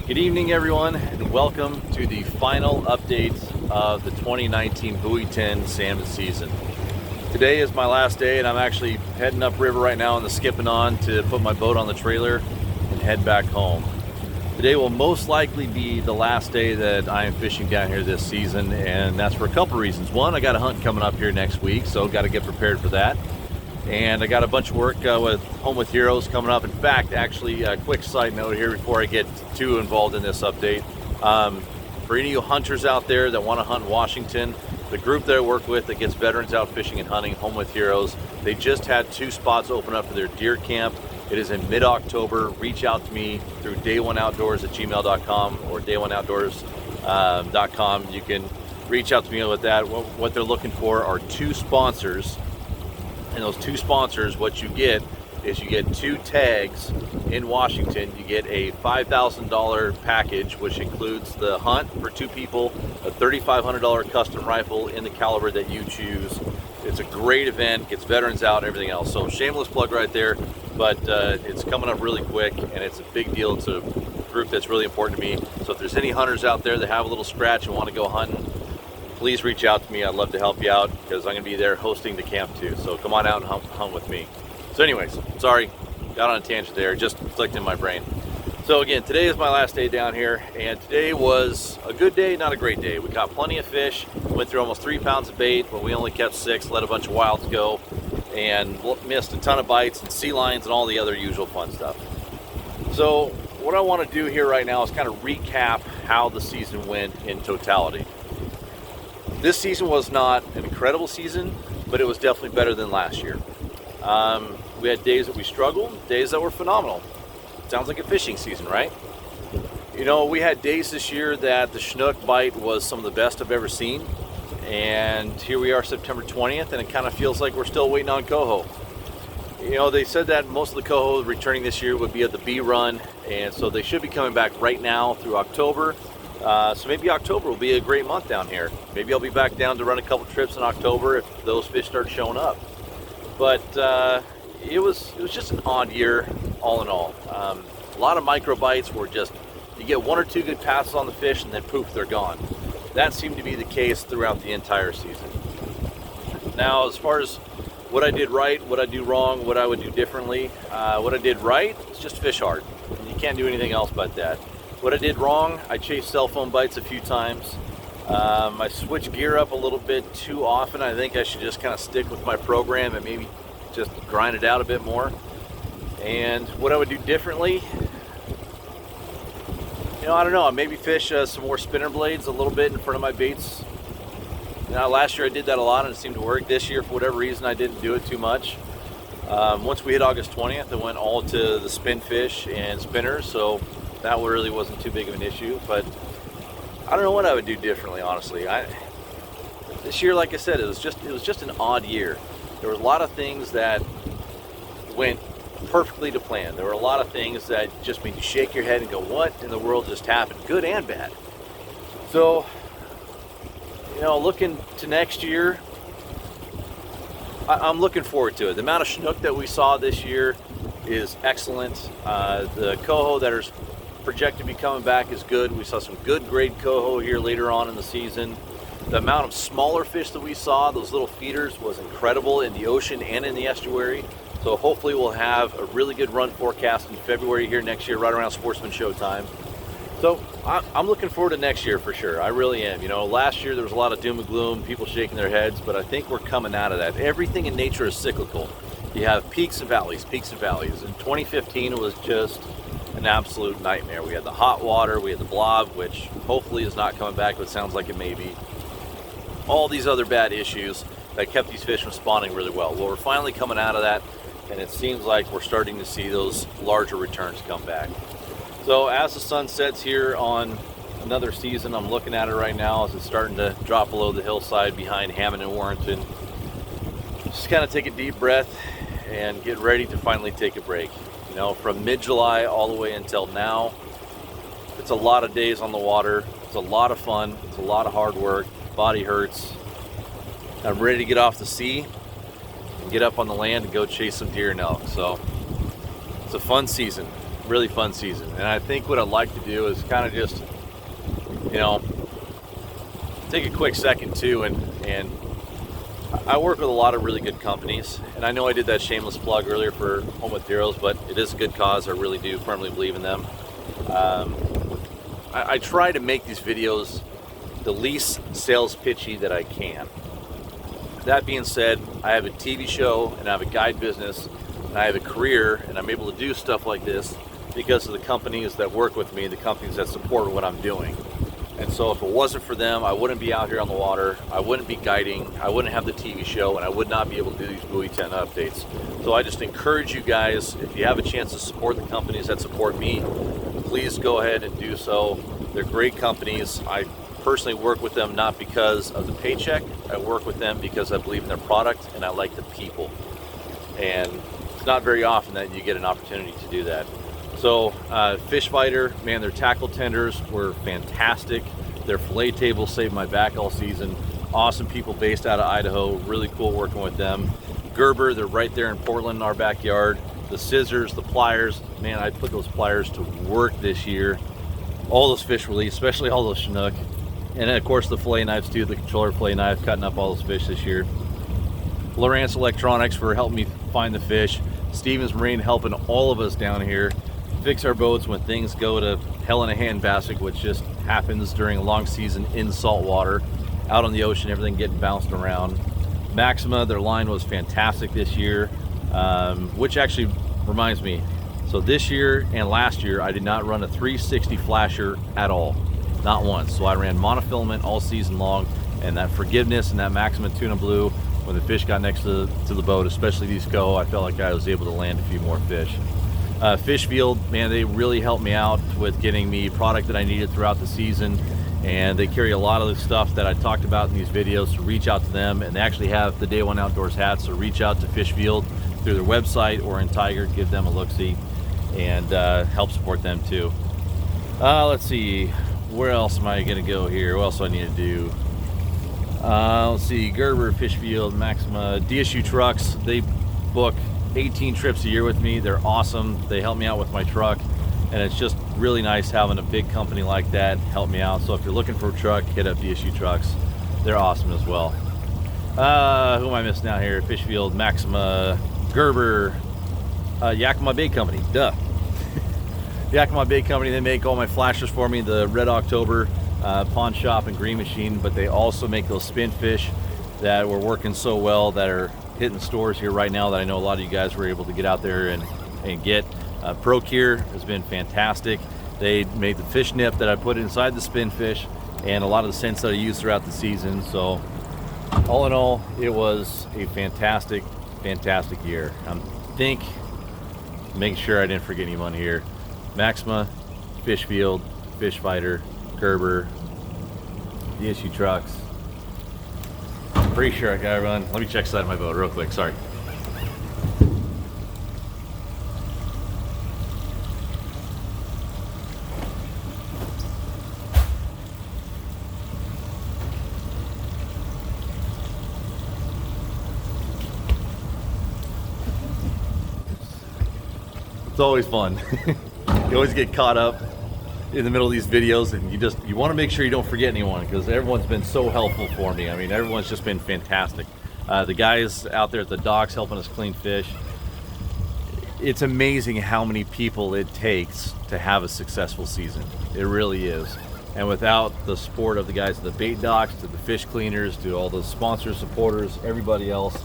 Good evening, everyone, and welcome to the final update of the 2019 Buoy 10 salmon season. Today is my last day, and I'm actually heading upriver right now on the skipping on to put my boat on the trailer and head back home. Today will most likely be the last day that I am fishing down here this season, and that's for a couple reasons. One, I got a hunt coming up here next week, so got to get prepared for that. And I got a bunch of work with Home with Heroes coming up. In fact, actually, a quick side note here before I get too involved in this update. For any of you hunters out there that want to hunt in Washington, the group that I work with that gets veterans out fishing and hunting, Home with Heroes, they just had 2 spots open up for their deer camp. It is in mid-October. Reach out to me through dayoneoutdoors@gmail.com or dayoneoutdoors.com. You can reach out to me with that. What they're looking for are 2 sponsors. And those 2 sponsors, what you get is you get 2 tags in Washington. You get a $5,000 package, which includes the hunt for 2 people, a $3,500 custom rifle in the caliber that you choose. It's a great event, gets veterans out, and everything else. So shameless plug right there, but it's coming up really quick, and it's a big deal. It's a group that's really important to me. So if there's any hunters out there that have a little scratch and want to go hunting, please reach out to me. I'd love to help you out because I'm going to be there hosting the camp too. So come on out and hunt with me. So anyways, sorry, got on a tangent there, just clicked in my brain. So again, today is my last day down here, and today was a good day, not a great day. We caught plenty of fish, went through almost 3 pounds of bait, but we only kept 6, let a bunch of wilds go, and missed a ton of bites and sea lions and all the other usual fun stuff. So what I want to do here right now is kind of recap how the season went in totality. This season was not an incredible season, but it was definitely better than last year. We had days that we struggled, days that were phenomenal. Sounds like a fishing season, right? You know, we had days this year that the Chinook bite was some of the best I've ever seen. And here we are September 20th, and it kind of feels like we're still waiting on coho. You know, they said that most of the coho returning this year would be at the B run, and so they should be coming back right now through October. So maybe October will be a great month down here. Maybe I'll be back down to run a couple trips in October if those fish start showing up. But it was just an odd year all in all. A lot of micro bites were just, you get 1 or 2 good passes on the fish and then poof, they're gone. That seemed to be the case throughout the entire season. Now, as far as what I did right, what I do wrong, what I would do differently, what I did right is just fish hard. You can't do anything else but that. What I did wrong, I chased cell phone bites a few times. I switched gear up a little bit too often. I think I should just kind of stick with my program and maybe just grind it out a bit more. And what I would do differently, you know, I don't know, maybe fish some more spinner blades a little bit in front of my baits. Now, last year I did that a lot and it seemed to work. This year, for whatever reason, I didn't do it too much. Once we hit August 20th, I went all to the spin fish and spinners, so that really wasn't too big of an issue. But I don't know what I would do differently, honestly. This year, like I said, it was just an odd year. There were a lot of things that went perfectly to plan. There were a lot of things that just made you shake your head and go, what in the world just happened? Good and bad. So, you know, looking to next year, I'm looking forward to it. The amount of Chinook that we saw this year is excellent. The coho that are projected to be coming back is good. We saw some good grade coho here later on in the season. The amount of smaller fish that we saw, those little feeders, was incredible in the ocean and in the estuary. So hopefully we'll have a really good run forecast in February here next year, right around Sportsman Show time. So I'm looking forward to next year for sure. I really am. You know, last year there was a lot of doom and gloom, people shaking their heads, but I think we're coming out of that. Everything in nature is cyclical. You have peaks and valleys, peaks and valleys. In 2015, it was just an absolute nightmare. We had the hot water, we had the blob, which hopefully is not coming back, but sounds like it may be. All these other bad issues that kept these fish from spawning really well. Well, we're finally coming out of that, and it seems like we're starting to see those larger returns come back. So as the sun sets here on another season, I'm looking at it right now as it's starting to drop below the hillside behind Hammond and Warrenton. Just kind of take a deep breath and get ready to finally take a break. You know, from mid-July all the way until now, it's a lot of days on the water. It's a lot of fun. It's a lot of hard work. Body hurts. I'm ready to get off the sea and get up on the land and go chase some deer and elk. So it's a fun season. really fun season. And I think what I'd like to do is kind of just, you know, take a quick second too, and I work with a lot of really good companies, and I know I did that shameless plug earlier for Home with Heroes, but it is a good cause. I really do firmly believe in them. I try to make these videos the least sales pitchy that I can. That being said, I have a TV show and I have a guide business and I have a career, and I'm able to do stuff like this because of the companies that work with me, the companies that support what I'm doing. And so if it wasn't for them, I wouldn't be out here on the water, I wouldn't be guiding, I wouldn't have the TV show, and I would not be able to do these Buoy 10 updates. So I just encourage you guys, if you have a chance to support the companies that support me, please go ahead and do so. They're great companies. I personally work with them not because of the paycheck. I work with them because I believe in their product and I like the people. And it's not very often that you get an opportunity to do that. So Fish Fighter, man, their tackle tenders were fantastic. Their fillet tables saved my back all season. Awesome people based out of Idaho. Really cool working with them. Gerber, they're right there in Portland in our backyard. The scissors, the pliers, man, I put those pliers to work this year. All those fish release, especially all those Chinook. And then of course the fillet knives too, the controller fillet knife, cutting up all those fish this year. Lowrance Electronics for helping me find the fish. Stevens Marine helping all of us down here fix our boats when things go to hell in a handbasket, which just happens during a long season in salt water, out on the ocean, everything getting bounced around. Maxima, their line was fantastic this year, which actually reminds me, so this year and last year I did not run a 360 flasher at all, not once. So I ran monofilament all season long, and that forgiveness and that Maxima tuna blue, when the fish got next to the boat, especially these I felt like I was able to land a few more fish. Fishfield, man, they really helped me out with getting me product that I needed throughout the season, and they carry a lot of the stuff that I talked about in these videos, so reach out to them. And they actually have the Day One Outdoors hats, so reach out to Fishfield through their website or in Tiger, give them a look-see, and help support them too. Let's see, where else am I gonna go here? What else do I need to do? Let's see, Gerber, Fishfield, Maxima, DSU Trucks, they book 18 trips a year with me. They're awesome. They help me out with my truck, and it's just really nice having a big company like that help me out. So if you're looking for a truck, hit up DSU Trucks. They're awesome as well. Who am I missing out here? Fishfield, Maxima, Gerber, Yakima Bait Company, duh. Yakima Bait Company, they make all my flashers for me, the Red October, Pawn Shop and Green Machine, but they also make those spin fish that were working so well that are hitting stores here right now that I know a lot of you guys were able to get out there and get. ProCure has been fantastic. They made the fish nip that I put inside the spin fish and a lot of the scents that I used throughout the season. So all in all, it was a fantastic year. I'm making sure I didn't forget anyone here. Maxima, Fishfield, Fish Fighter, Gerber, DSU Trucks. Pretty sure I got everyone. Let me check the side of my boat real quick, sorry. It's always fun. You always get caught up in the middle of these videos, and you want to make sure you don't forget anyone, because everyone's been so helpful for me. I mean, everyone's just been fantastic. The guys out there at the docks helping us clean fish. It's amazing how many people it takes to have a successful season. It really is. And without the support of the guys at the bait docks, to the fish cleaners, to all the sponsors, supporters, everybody else,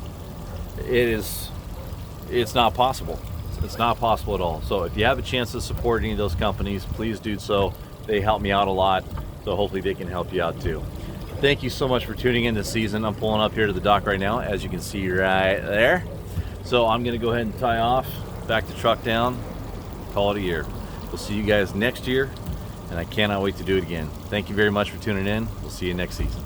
it's not possible. It's not possible at all. So if you have a chance to support any of those companies, please do so. They help me out a lot, so hopefully they can help you out too. Thank you so much for tuning in this season. I'm pulling up here to the dock right now, as you can see right there. So I'm gonna go ahead and tie off, back the truck down, call it a year. We'll see you guys next year, and I cannot wait to do it again. Thank you very much for tuning in. We'll see you next season.